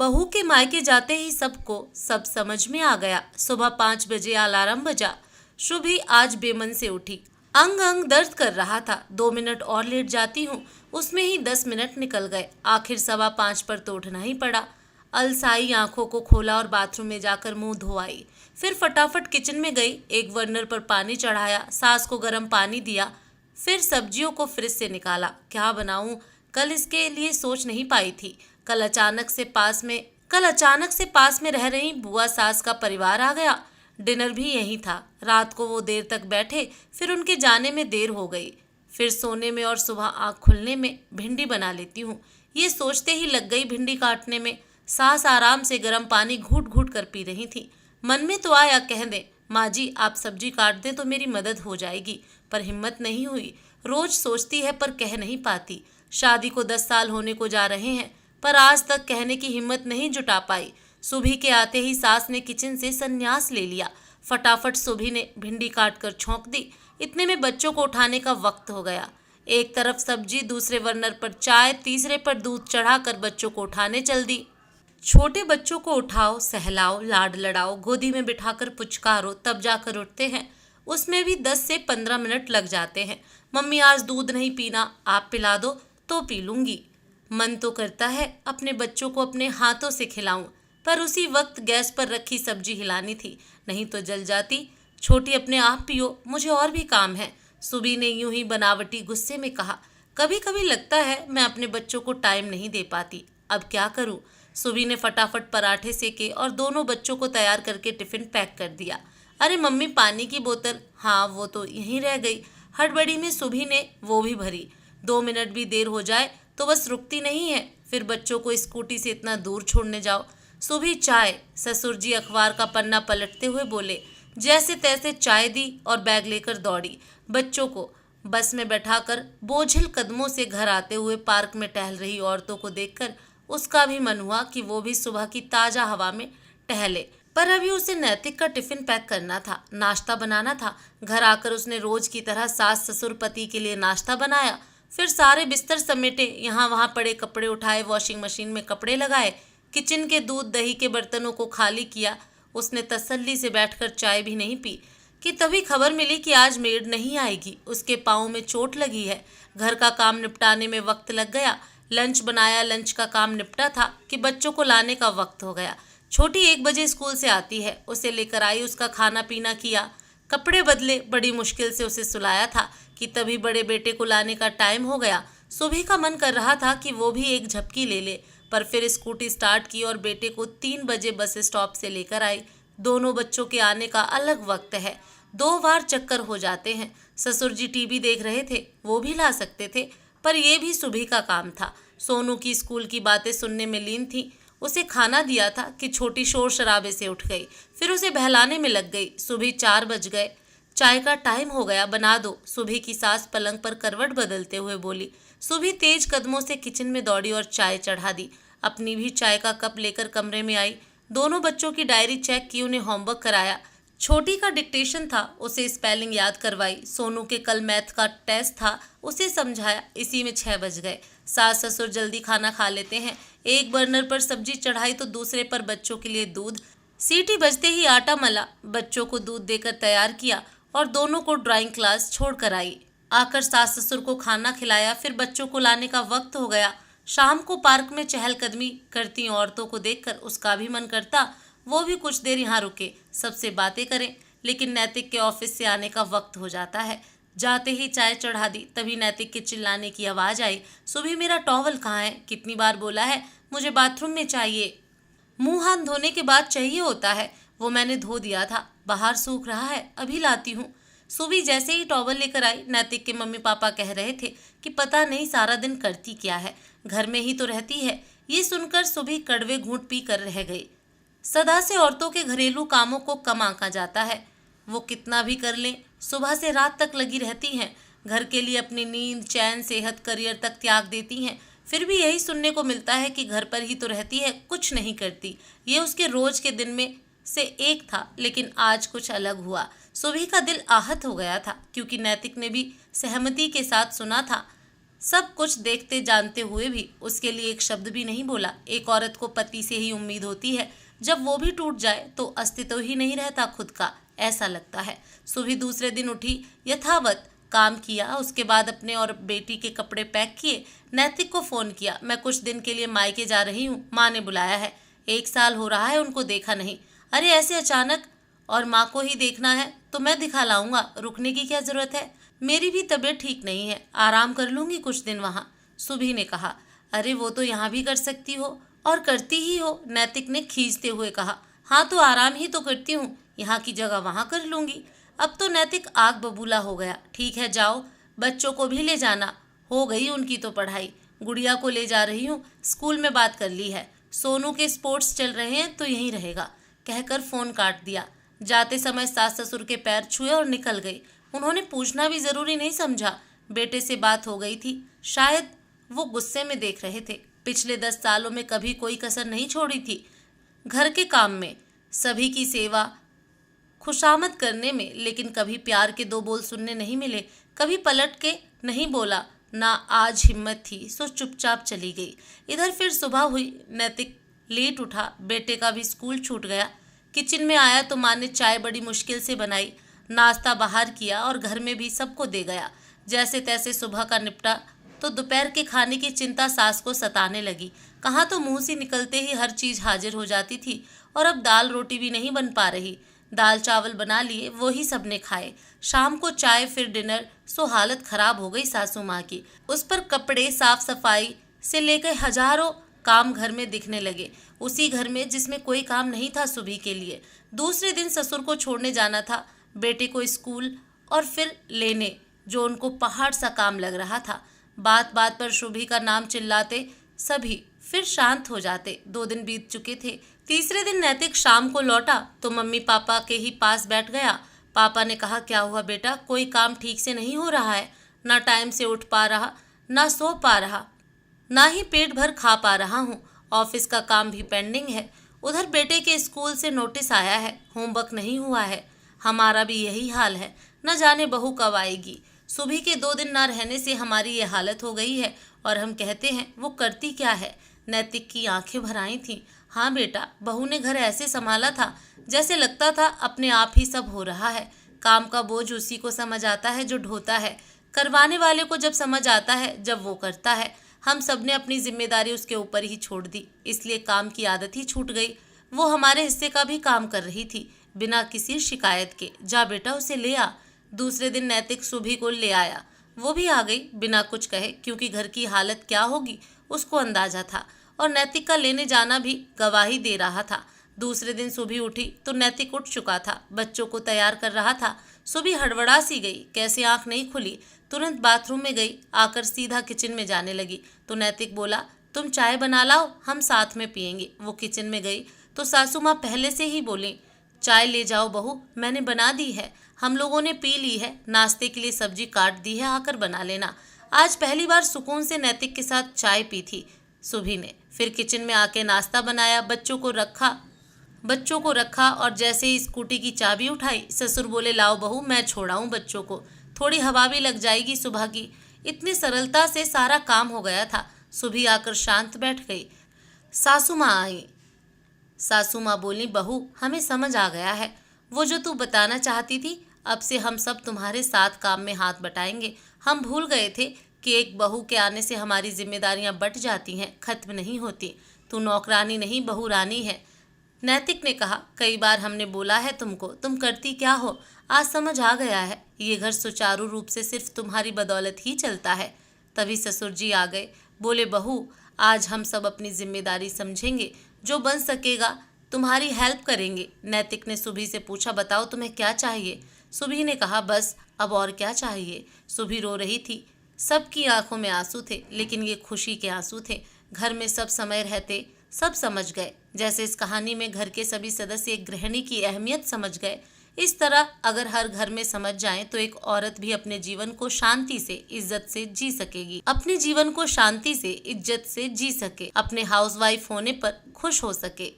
बहू के मायके जाते ही सबको सब समझ में आ गया। सुबह 5 बजे अलार्म बजा। शुभी आज बेमन से उठी। अंग अंग दर्द कर रहा था। 2 मिनट और लेट जाती हूँ, उसमें ही 10 मिनट निकल गए। आखिर 5:15 पर तो उठना ही पड़ा। अलसाई आंखों को खोला और बाथरूम में जाकर मुंह धोआई। फिर फटाफट किचन में गई। एक बर्नर पर पानी चढ़ाया, सास को गर्म पानी दिया, फिर सब्जियों को फ्रिज से निकाला। क्या बनाऊं, कल इसके लिए सोच नहीं पाई थी। कल अचानक से पास में रह रही बुआ सास का परिवार आ गया। डिनर भी यहीं था। रात को वो देर तक बैठे, फिर उनके जाने में देर हो गई। फिर सोने में और सुबह आँख खुलने में भिंडी बना लेती हूँ, ये सोचते ही लग गई भिंडी काटने में। सास आराम से गर्म पानी घूट घूट कर पी रही थी। मन में तो आया कह दें, माँ जी आप सब्जी काट दें तो मेरी मदद हो जाएगी, पर हिम्मत नहीं हुई। रोज सोचती है पर कह नहीं पाती। शादी को 10 साल होने को जा रहे हैं, पर आज तक कहने की हिम्मत नहीं जुटा पाई। सुबह के आते ही सास ने किचन से संन्यास ले लिया। फटाफट सुबह ने भिंडी काट कर छोंक दी। इतने में बच्चों को उठाने का वक्त हो गया। एक तरफ सब्जी, दूसरे बर्नर पर चाय, तीसरे पर दूध चढ़ाकर बच्चों को उठाने चल दी। छोटे बच्चों को उठाओ, सहलाओ, लाड लड़ाओ, गोदी में बिठाकर पुचकारो, तब जाकर उठते हैं। उसमें भी 10 से 15 मिनट लग जाते हैं। मम्मी आज दूध नहीं पीना, आप पिला दो तो पी लूंगी। मन तो करता है अपने बच्चों को अपने हाथों से खिलाऊं, पर उसी वक्त गैस पर रखी सब्जी हिलानी थी, नहीं तो जल जाती। छोटी अपने आप पियो, मुझे और भी काम है, सुबी ने यूं ही बनावटी गुस्से में कहा। कभी कभी लगता है मैं अपने बच्चों को टाइम नहीं दे पाती, अब क्या करूं। सुबी ने फटाफट पराठे सेके और दोनों बच्चों को तैयार करके टिफिन पैक कर दिया। अरे मम्मी पानी की बोतल, हाँ वो तो यहीं रह गई। हड़बड़ी में सुबी ने वो भी भरी। 2 मिनट भी देर हो जाए तो बस रुकती नहीं है। फिर बच्चों को स्कूटी से इतना दूर छोड़ने जाओ। सुबह चाय, ससुर जी अखबार का पन्ना पलटते हुए बोले। जैसे तैसे चाय दी और बैग लेकर दौड़ी। बच्चों को बस में बैठाकर बोझिल कदमों से घर आते हुए पार्क में टहल रही औरतों को देखकर उसका भी मन हुआ कि वो भी सुबह की ताज़ा हवा में टहले। पर अभी उसे नैतिक का टिफिन पैक करना था, नाश्ता बनाना था। घर आकर उसने रोज की तरह सास ससुर पति के लिए नाश्ता बनाया। फिर सारे बिस्तर समेटे, यहाँ वहाँ पड़े कपड़े उठाए, वॉशिंग मशीन में कपड़े लगाए, किचन के दूध दही के बर्तनों को खाली किया। उसने तसल्ली से बैठकर चाय भी नहीं पी कि तभी खबर मिली कि आज मेड नहीं आएगी। उसके पाँव में चोट लगी है। घर का काम निपटाने में वक्त लग गया। लंच बनाया, लंच का काम निपटा था कि बच्चों को लाने का वक्त हो गया। छोटी 1 बजे स्कूल से आती है, उसे लेकर आई, उसका खाना पीना किया, कपड़े बदले, बड़ी मुश्किल से उसे सुलाया था कि तभी बड़े बेटे को लाने का टाइम हो गया। सुबह का मन कर रहा था कि वो भी एक झपकी ले ले, पर फिर स्कूटी स्टार्ट की और बेटे को 3 बजे बस स्टॉप से लेकर आई। दोनों बच्चों के आने का अलग वक्त है, 2 बार चक्कर हो जाते हैं। ससुर जी टीवी देख रहे थे, वो भी ला सकते थे, पर यह भी सुबह का काम था। सोनू की स्कूल की बातें सुनने में लीन थी। उसे खाना दिया था कि छोटी शोर शराबे से उठ गई, फिर उसे बहलाने में लग गई। सुबह 4 बज गए, चाय का टाइम हो गया, बना दो। सुबह की सास पलंग पर करवट बदलते हुए बोली। सुबह तेज कदमों से किचन में दौड़ी और चाय चढ़ा दी। अपनी भी चाय का कप लेकर कमरे में आई। दोनों बच्चों की डायरी चेक की, उन्हें होमवर्क कराया। छोटी का डिक्टेशन था, उसे स्पेलिंग याद करवाई। सोनू के कल मैथ का टेस्ट था, उसे समझाया। इसी में 6 बज गए। सास ससुर जल्दी खाना खा लेते हैं। एक बर्नर पर सब्जी चढ़ाई तो दूसरे पर बच्चों के लिए दूध। सीटी बजते ही आटा मला, बच्चों को दूध देकर तैयार किया और दोनों को ड्राइंग क्लास छोड़ कर आई। आकर सास ससुर को खाना खिलाया, फिर बच्चों को लाने का वक्त हो गया। शाम को पार्क में चहलकदमी करती औरतों को देखकर उसका भी मन करता वो भी कुछ देर यहाँ रुके, सबसे बातें करें, लेकिन नैतिक के ऑफिस से आने का वक्त हो जाता है। जाते ही चाय चढ़ा दी, तभी नैतिक के चिल्लाने की आवाज़ आई। सुबह मेरा टॉवल कहाँ है? कितनी बार बोला है, मुझे बाथरूम में चाहिए। मुंह हाथ धोने के बाद चाहिए होता है, वो मैंने धो दिया था, बाहर सूख रहा है, अभी लाती हूँ। सुबह जैसे ही टॉवल लेकर आई, नैतिक के मम्मी पापा कह रहे थे कि पता नहीं सारा दिन करती क्या है, घर में ही तो रहती है। ये सुनकर सुबह कड़वे घूंट पी कर रह गई। सदा से औरतों के घरेलू कामों को कम आंका जाता है। वो कितना भी कर लें, सुबह से रात तक लगी रहती हैं। घर के लिए अपनी नींद, चैन, सेहत, करियर तक त्याग देती हैं। फिर भी यही सुनने को मिलता है कि घर पर ही तो रहती है, कुछ नहीं करती। ये उसके रोज के दिन में से एक था, लेकिन आज कुछ अलग हुआ। सुबह का दिल आहत हो गया था, क्योंकि नैतिक ने भी सहमति के साथ सुना था। सब कुछ देखते जानते हुए भी उसके लिए एक शब्द भी नहीं बोला। एक औरत को पति से ही उम्मीद होती है, जब वो भी टूट जाए तो अस्तित्व ही नहीं रहता खुद का, ऐसा लगता है। सुबह दूसरे दिन उठी, यथावत काम किया, उसके बाद अपने और बेटी के कपड़े पैक किए। नैतिक को फोन किया, मैं कुछ दिन के लिए मायके जा रही हूँ, माँ ने बुलाया है, 1 साल हो रहा है उनको देखा नहीं। अरे ऐसे अचानक? और माँ को ही देखना है तो मैं दिखा लाऊंगा, रुकने की क्या जरूरत है? मेरी भी तबीयत ठीक नहीं है, आराम कर लूंगी कुछ दिन वहाँ, सुभी ने कहा। अरे वो तो यहाँ भी कर सकती हो और करती ही हो, नैतिक ने खींचते हुए कहा। हाँ तो आराम ही तो करती हूँ, यहाँ की जगह वहाँ कर लूंगी। अब तो नैतिक आग बबूला हो गया। ठीक है जाओ, बच्चों को भी ले जाना, हो गई उनकी तो पढ़ाई। गुड़िया को ले जा रही हूँ, स्कूल में बात कर ली है, सोनू के स्पोर्ट्स चल रहे हैं तो यहीं रहेगा, कहकर फोन काट दिया। जाते समय सास ससुर के पैर छुए और निकल गई। उन्होंने पूछना भी जरूरी नहीं समझा, बेटे से बात हो गई थी, शायद वो गुस्से में देख रहे थे। पिछले 10 सालों में कभी कोई कसर नहीं छोड़ी थी, घर के काम में, सभी की सेवा खुशामद करने में, लेकिन कभी प्यार के 2 बोल सुनने नहीं मिले, कभी पलट के नहीं बोला ना। आज हिम्मत थी सो चुपचाप चली गई। इधर फिर सुबह हुई, नैतिक लेट उठा, बेटे का भी स्कूल छूट गया। किचन में आया तो माँ ने चाय बड़ी मुश्किल से बनाई, नाश्ता बाहर किया और घर में भी सबको दे गया। जैसे तैसे सुबह का निपटा तो दोपहर के खाने की चिंता सास को सताने लगी। कहाँ तो मुंह से निकलते ही हर चीज हाजिर हो जाती थी और अब दाल रोटी भी नहीं बन पा रही। दाल चावल बना लिए, वो ही सबने खाए। शाम को चाय, फिर डिनर, सो हालत खराब हो गई सासू माँ की। उस पर कपड़े, साफ सफाई से लेकर हजारों काम घर में दिखने लगे, उसी घर में जिसमें कोई काम नहीं था सुबह के लिए। दूसरे दिन ससुर को छोड़ने जाना था, बेटे को स्कूल और फिर लेने, जो उनको पहाड़ सा काम लग रहा था। बात बात पर शुभी का नाम चिल्लाते सभी फिर शांत हो जाते। 2 दिन बीत चुके थे। तीसरे दिन नैतिक शाम को लौटा तो मम्मी पापा के ही पास बैठ गया। पापा ने कहा, क्या हुआ बेटा, कोई काम ठीक से नहीं हो रहा है? ना टाइम से उठ पा रहा, ना सो पा रहा, ना ही पेट भर खा पा रहा हूँ। ऑफिस का काम भी पेंडिंग है, उधर बेटे के स्कूल से नोटिस आया है, होमवर्क नहीं हुआ है। हमारा भी यही हाल है, न जाने बहू कब आएगी। सुबह के 2 दिन ना रहने से हमारी ये हालत हो गई है, और हम कहते हैं वो करती क्या है। नैतिक की आंखें भर आई थीं। हाँ बेटा, बहू ने घर ऐसे संभाला था जैसे लगता था अपने आप ही सब हो रहा है। काम का बोझ उसी को समझ आता है जो ढोता है, करवाने वाले को जब समझ आता है जब वो करता है। हम सब ने अपनी जिम्मेदारी उसके ऊपर ही छोड़ दी, इसलिए काम की आदत ही छूट गई। वो हमारे हिस्से का भी काम कर रही थी बिना किसी शिकायत के। जा बेटा उसे ले आ। दूसरे दिन नैतिक सुभी को ले आया, वो भी आ गई बिना कुछ कहे, क्योंकि घर की हालत क्या होगी उसको अंदाजा था, और नैतिक का लेने जाना भी गवाही दे रहा था। दूसरे दिन सुबह उठी तो नैतिक उठ चुका था, बच्चों को तैयार कर रहा था। सुबह हड़बड़ा सी गई, कैसे आंख नहीं खुली, तुरंत बाथरूम में गई, आकर सीधा किचन में जाने लगी तो नैतिक बोला, तुम चाय बना लाओ, हम साथ में पियेंगे। वो किचन में गई तो सासू माँ पहले से ही बोली, चाय ले जाओ बहू, मैंने बना दी है, हम लोगों ने पी ली है, नाश्ते के लिए सब्जी काट दी है, आकर बना लेना। आज पहली बार सुकून से नैतिक के साथ चाय पी थी सुभी ने। फिर किचन में आके नाश्ता बनाया, बच्चों को रखा और जैसे ही स्कूटी की चाबी उठाई, ससुर बोले, लाओ बहू मैं छोड़ाऊं बच्चों को, थोड़ी हवा भी लग जाएगी सुबह की। इतनी सरलता से सारा काम हो गया था। सुबह आकर शांत बैठ गई। सासू माँ आई। सासू माँ बोली, बहू हमें समझ आ गया है, वो जो तू बताना चाहती थी, अब से हम सब तुम्हारे साथ काम में हाथ बटाएंगे। हम भूल गए थे कि एक बहू के आने से हमारी जिम्मेदारियां बट जाती हैं, खत्म नहीं होती। तू नौकरानी नहीं बहू रानी है। नैतिक ने कहा, कई बार हमने बोला है तुमको, तुम करती क्या हो, आज समझ आ गया है, ये घर सुचारू रूप से सिर्फ तुम्हारी बदौलत ही चलता है। तभी ससुर जी आ गए, बोले, बहू आज हम सब अपनी जिम्मेदारी समझेंगे, जो बन सकेगा तुम्हारी हेल्प करेंगे। नैतिक ने सुभी से पूछा, बताओ तुम्हें क्या चाहिए? सुभी ने कहा, बस अब और क्या चाहिए। सुभी रो रही थी, सबकी आंखों में आंसू थे, लेकिन ये खुशी के आंसू थे। घर में सब समय रहते सब समझ गए, जैसे इस कहानी में घर के सभी सदस्य एक गृहिणी की अहमियत समझ गए। इस तरह अगर हर घर में समझ जाएं तो एक औरत भी अपने जीवन को शांति से इज्जत से जी सकेगी, अपने जीवन को शांति से इज्जत से जी सके, अपने हाउसवाइफ होने पर खुश हो सके।